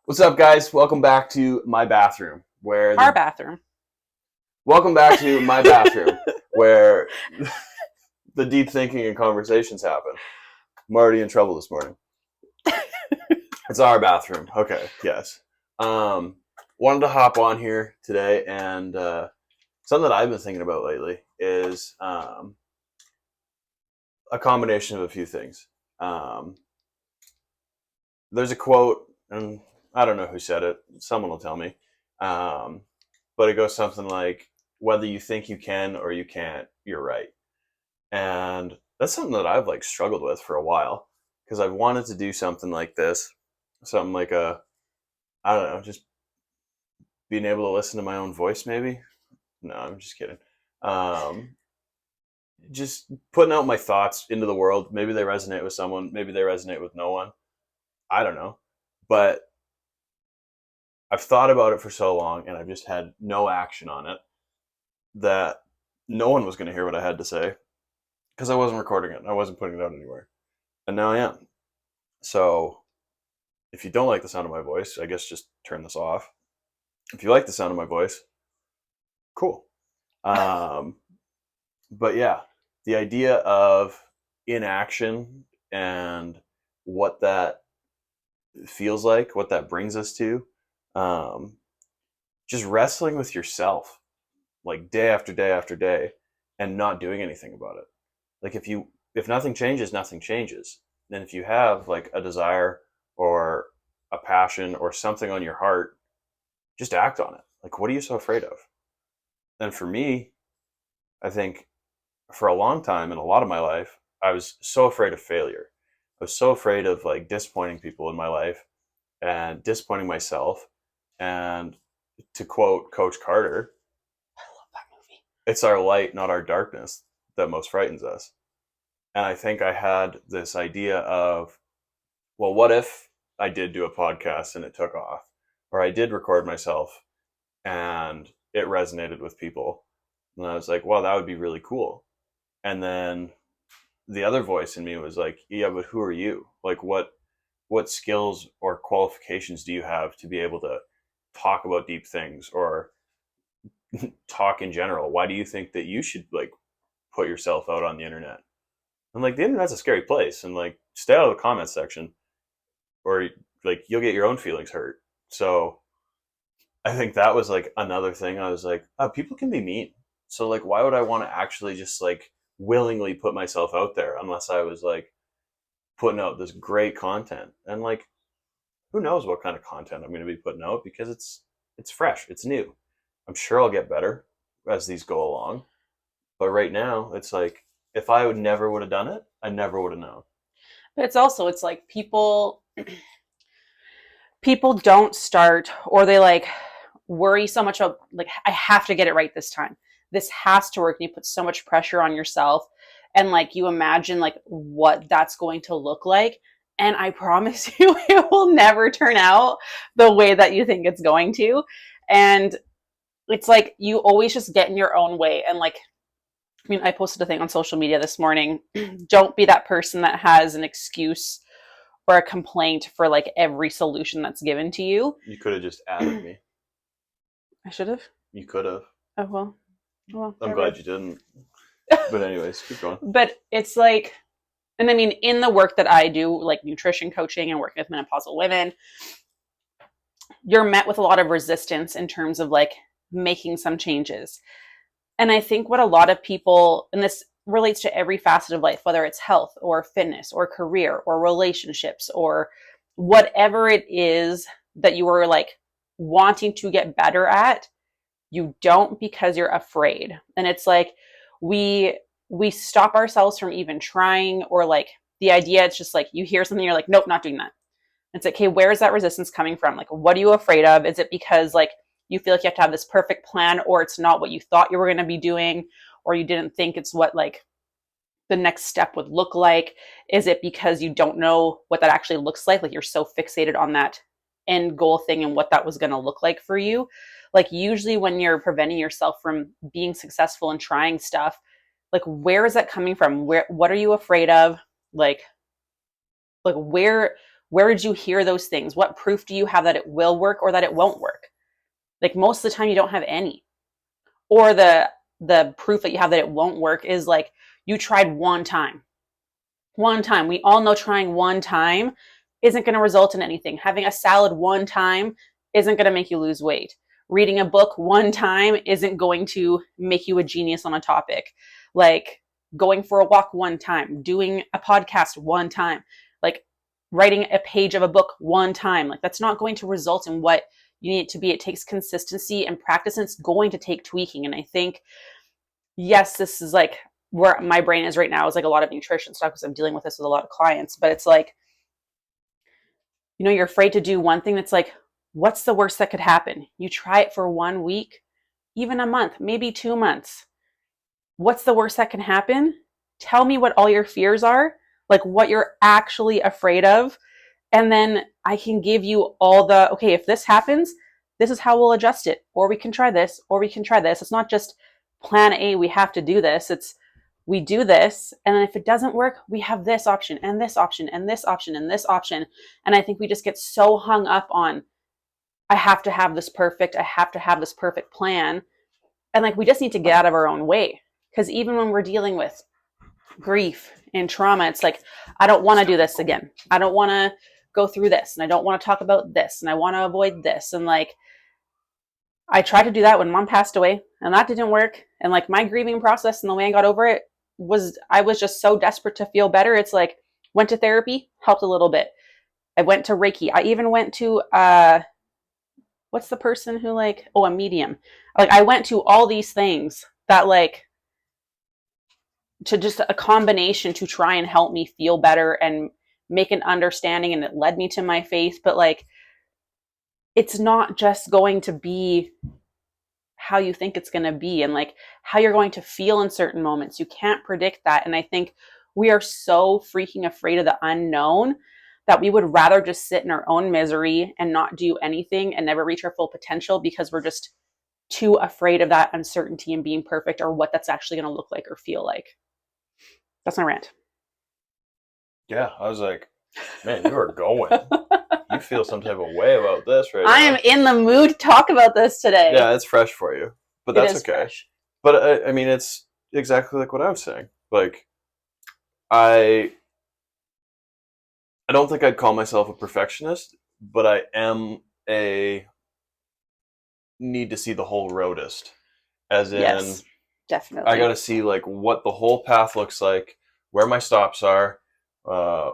What's up, guys? Welcome back to my bathroom. Our bathroom. Welcome back to my bathroom, where the deep thinking and conversations happen. I'm already in trouble this morning. It's our bathroom. Okay, yes. Wanted to hop on here today, and something that I've been thinking about lately is a combination of a few things. There's a quote, and I don't know who said it. Someone will tell me. But it goes something like, whether you think you can or you can't, you're right. And that's something that I've struggled with for a while, because I've wanted to do something like this, something like I don't know, just being able to listen to my own voice, maybe. No, I'm just kidding. Um, just putting out my thoughts into the world. Maybe they resonate with someone, maybe they resonate with no one. I don't know. But I've thought about it for so long, and I've just had no action on it, that no one was going to hear what I had to say, because I wasn't recording it. I wasn't putting it out anywhere. And now I am. So if you don't like the sound of my voice, I guess just turn this off. If you like the sound of my voice, cool. But yeah, the idea of inaction and what that feels like, what that brings us to, um, just wrestling with yourself, like day after day after day, and not doing anything about it. Like if nothing changes, nothing changes. Then if you have like a desire or a passion or something on your heart, just act on it. Like, what are you so afraid of? And for me, I think for a long time in a lot of my life, I was so afraid of failure. I was so afraid of like disappointing people in my life and disappointing myself. And to quote Coach Carter, I love that movie. it's our light, not our darkness, that most frightens us. And I think I had this idea of, well, what if I did do a podcast and it took off? Or I did record myself and it resonated with people. And I was like, well, that would be really cool. And then the other voice in me was like, yeah, but who are you? Like, what skills or qualifications do you have to be able to talk about deep things or talk in general? Why do you think that you should like put yourself out on the internet? And like, the internet's a scary place, and like, stay out of the comments section, or like you'll get your own feelings hurt. So I think that was like another thing. I was like, oh, people can be mean. So like, why would I want to actually just like willingly put myself out there unless I was like putting out this great content? And like, who knows what kind of content I'm going to be putting out, because it's fresh, it's new. I'm sure I'll get better as these go along. But right now, it's like, if I would have done it, I never would have known. But it's like people don't start, or they like worry so much about like, I have to get it right this time. This has to work. And you put so much pressure on yourself, and like you imagine like what that's going to look like. And I promise you, it will never turn out the way that you think it's going to. And it's like you always just get in your own way. And like, I mean, I posted a thing on social media this morning. Don't be that person that has an excuse or a complaint for like every solution that's given to you. You could have just added me. I should have. You could have. Oh well. I'm glad you didn't. But anyways, keep going. But it's like, and I mean, in the work that I do, like nutrition coaching and working with menopausal women, you're met with a lot of resistance in terms of like making some changes. And I think what a lot of people, and this relates to every facet of life, whether it's health or fitness or career or relationships or whatever it is that you are like wanting to get better at, you don't because you're afraid. And it's like we stop ourselves from even trying, or like the idea, it's just like you hear something, you're like, nope, not doing that. It's like, okay, where is that resistance coming from? Like, what are you afraid of? Is it because like you feel like you have to have this perfect plan, or it's not what you thought you were going to be doing, or you didn't think it's what like the next step would look like? Is it because you don't know what that actually looks like? Like you're so fixated on that end goal thing and what that was going to look like for you. Like usually when you're preventing yourself from being successful and trying stuff, like where is that coming from? What are you afraid of? Like where Where did you hear those things? What proof do you have that it will work or that it won't work? Like most of the time you don't have any. Or the proof that you have that it won't work is like you tried one time. One time. We all know trying one time isn't going to result in anything. Having a salad one time isn't going to make you lose weight. Reading a book one time isn't going to make you a genius on a topic. Like going for a walk one time, doing a podcast one time, like writing a page of a book one time. Like that's not going to result in what you need it to be. It takes consistency and practice, and it's going to take tweaking. And I think, yes, this is like where my brain is right now, is like a lot of nutrition stuff because I'm dealing with this with a lot of clients, but it's like, you know, you're afraid to do one thing that's like, what's the worst that could happen? You try it for 1 week, even a month, maybe 2 months. What's the worst that can happen? Tell me what all your fears are, like what you're actually afraid of. And then I can give you all the, okay, if this happens, this is how we'll adjust it. Or we can try this, or we can try this. It's not just plan A, we have to do this. It's we do this. And then if it doesn't work, we have this option and this option and this option and this option. And I think we just get so hung up on, I have to have this perfect plan. And like, we just need to get out of our own way. Because even when we're dealing with grief and trauma, it's like, I don't want to do this again. I don't want to go through this. And I don't want to talk about this. And I want to avoid this. And like, I tried to do that when mom passed away and that didn't work. And like my grieving process and the way I got over it was, I was just so desperate to feel better. It's like, went to therapy, helped a little bit. I went to Reiki. I even went to, what's the person who like, a medium. Like I went to all these things that like, to just a combination to try and help me feel better and make an understanding. And it led me to my faith. But like, it's not just going to be how you think it's going to be and like how you're going to feel in certain moments. You can't predict that. And I think we are so freaking afraid of the unknown that we would rather just sit in our own misery and not do anything and never reach our full potential because we're just too afraid of that uncertainty and being perfect or what that's actually going to look like or feel like. That's my rant. Yeah, I was like, man, you are going. You feel some type of way about this right now. I am in the mood to talk about this today. Yeah, it's fresh for you, but that's okay. Fresh. But I mean, it's exactly like what I was saying. Like, I don't think I'd call myself a perfectionist, but I am a need to see the whole roadist. As in, yes, definitely. I got to see like what the whole path looks like, where my stops are,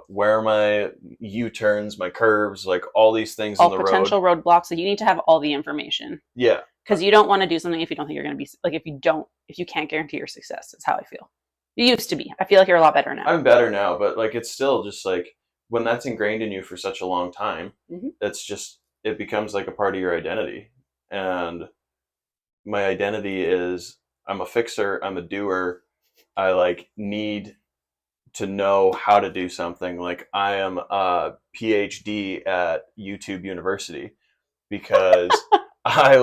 where my U-turns, my curves, like all these things all in the potential road. roadblocks. So you need to have all the information. Yeah. Because you don't want to do something if you don't think you're going to be, like if you can't guarantee your success. That's how I feel. You used to be. I feel like you're a lot better now. I'm better now, but like it's still just like when that's ingrained in you for such a long time, it's just, it becomes like a part of your identity. And my identity is I'm a fixer, I'm a doer. I like need to know how to do something. Like I am a PhD at YouTube University because I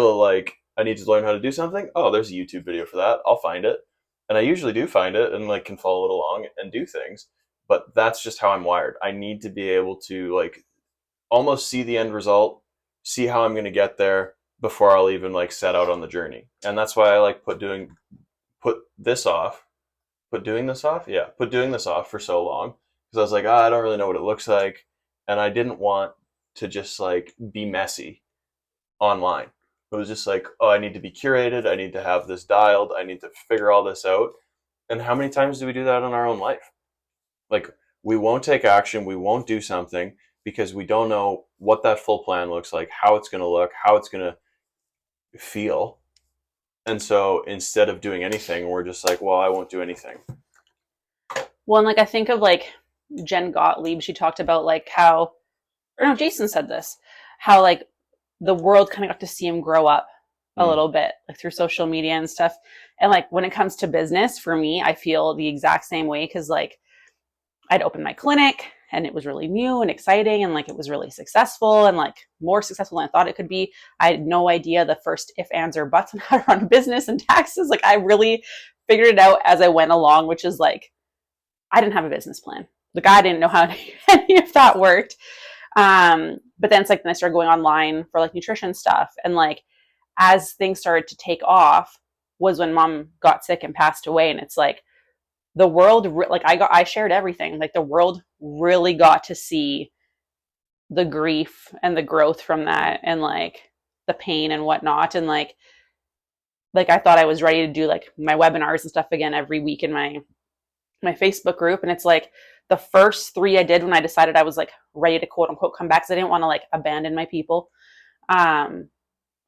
need to learn how to do something. Oh, there's a YouTube video for that. I'll find it. And I usually do find it and like can follow it along and do things. But that's just how I'm wired. I need to be able to like almost see the end result, see how I'm going to get there before I'll even like set out on the journey. And that's why I like put doing this off for so long. Because I was like, I don't really know what it looks like. And I didn't want to just like be messy online. It was just like, oh, I need to be curated. I need to have this dialed. I need to figure all this out. And how many times do we do that in our own life? Like we won't take action. We won't do something because we don't know what that full plan looks like, how it's going to look, how it's going to feel. And so instead of doing anything, we're just like, well, I won't do anything. Well, and like I think of like Jen Gottlieb, she talked about like how, or no, Jason said this, how like the world kind of got to see him grow up a little bit, like through social media and stuff. And like when it comes to business, for me, I feel the exact same way because like I'd opened my clinic and it was really new and exciting and like it was really successful and like more successful than I thought it could be. I had no idea the first if, ands, or buts on how to run a business and taxes. Like I really figured it out as I went along, which is like, I didn't have a business plan. Like I didn't know how any of that worked. But then it's like, then I started going online for like nutrition stuff. And like, as things started to take off was when mom got sick and passed away. And it's like, the world, like I shared everything. Like the world really got to see the grief and the growth from that, and like the pain and whatnot. And like I thought I was ready to do like my webinars and stuff again every week in my Facebook group. And it's like the first 3 I did when I decided I was like ready to quote unquote come back, because I didn't want to like abandon my people. I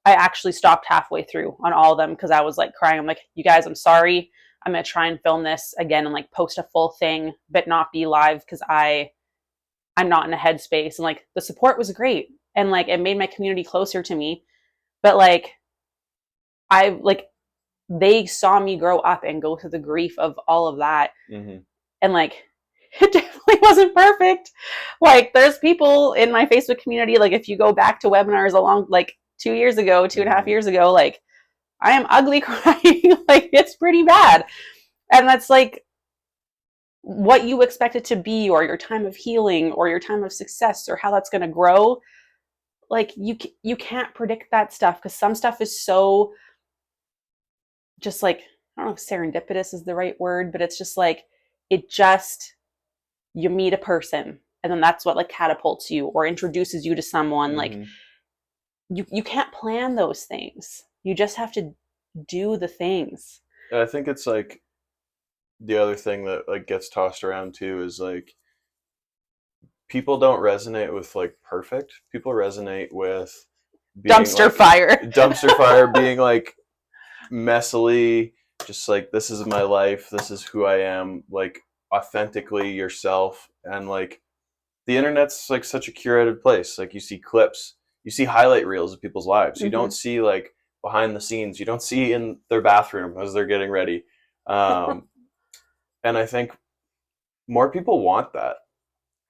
actually stopped halfway through on all of them because I was like crying. I'm like, you guys, I'm sorry. I'm going to try and film this again and like post a full thing, but not be live because I'm not in a headspace. And like the support was great. And like it made my community closer to me. But like they saw me grow up and go through the grief of all of that. Mm-hmm. And like, it definitely wasn't perfect. Like there's people in my Facebook community, like if you go back to webinars along like 2 years ago, 2.5 years ago, like I am ugly crying. Like it's pretty bad. And that's like what you expect it to be, or your time of healing, or your time of success, or how that's going to grow. Like you can't predict that stuff, because some stuff is so just like, I don't know if serendipitous is the right word, but it's just like, you meet a person and then that's what like catapults you or introduces you to someone. Like you can't plan those things. You just have to do the things. I think it's like the other thing that like gets tossed around too is like people don't resonate with like perfect. People resonate with being, dumpster like, fire. Dumpster fire, being like messily, just like, this is my life, this is who I am, like authentically yourself. And like the internet's like such a curated place. Like you see clips, you see highlight reels of people's lives. You don't see like behind the scenes. You don't see in their bathroom as they're getting ready. And I think more people want that.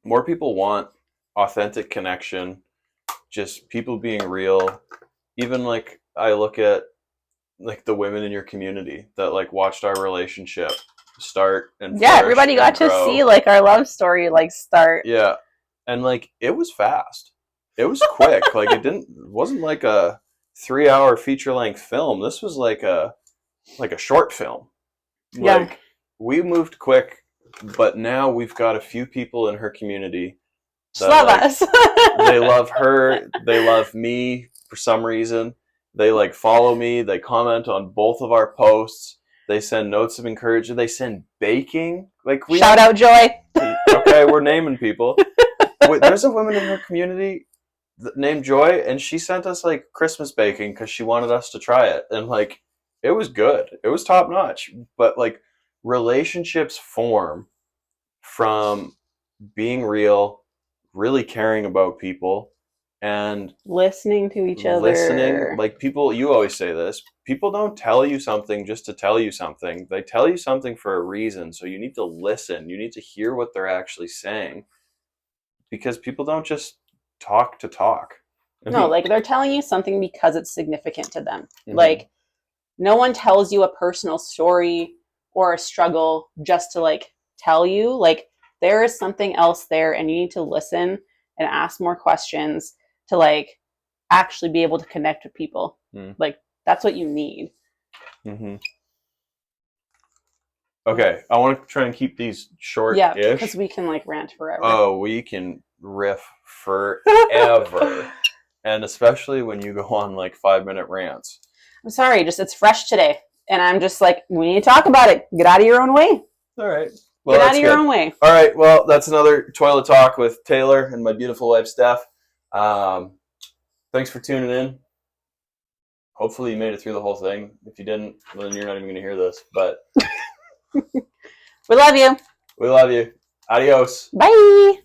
More people want authentic connection, just people being real. Even like I look at like the women in your community that like watched our relationship start and yeah, everybody got to see like our love story like start. Yeah. And like it was fast. It was quick. Like it wasn't like a 3-hour feature-length film. This was like a short film. Like we moved quick, but now we've got a few people in her community that love like, us. They love her. They love me for some reason. They like follow me. They comment on both of our posts. They send notes of encouragement. They send baking. Like shout out Joy. Okay, we're naming people. There's a woman in her community named Joy, and she sent us like Christmas baking because she wanted us to try it, and like it was good. It was top notch. But like relationships form from being real, really caring about people, and listening to each other. Listening, like people, you always say this, people don't tell you something just to tell you something. They tell you something for a reason. So you need to listen. You need to hear what they're actually saying, because people don't just talk to talk. No, like they're telling you something because it's significant to them. Like no one tells you a personal story or a struggle just to like tell you. Like there is something else there, and you need to listen and ask more questions to like actually be able to connect with people. Like that's what you need. Okay, I want to try and keep these short-ish. Yeah, because we can like rant forever. Oh, we can riff forever. And especially when you go on like 5-minute rants. I'm sorry, just it's fresh today. And I'm just like, we need to talk about it. Get out of your own way. All right. Well, get out of your own way. All right. Well, that's another Toilet Talk with Taylor and my beautiful wife, Steph. Thanks for tuning in. Hopefully you made it through the whole thing. If you didn't, well, then you're not even going to hear this. But we love you. We love you. Adios. Bye.